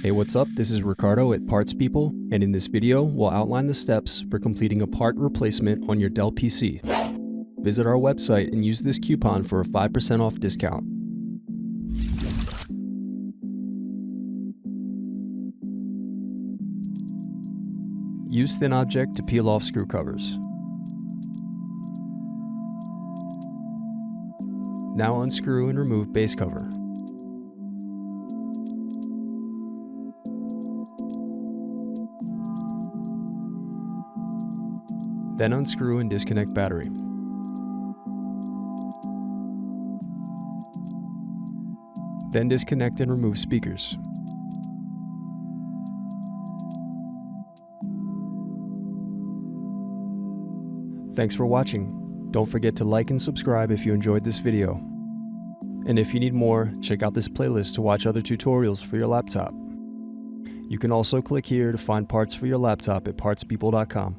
Hey, what's up? This is Ricardo at Parts People, and in this video, we'll outline the steps for completing a part replacement on your Dell PC. Visit our website and use this coupon for a 5% off discount. Use thin object to peel off screw covers. Now unscrew and remove base cover. Then unscrew and disconnect battery. Then disconnect and remove speakers. Thanks for watching. Don't forget to like and subscribe if you enjoyed this video. And if you need more, check out this playlist to watch other tutorials for your laptop. You can also click here to find parts for your laptop at partspeople.com.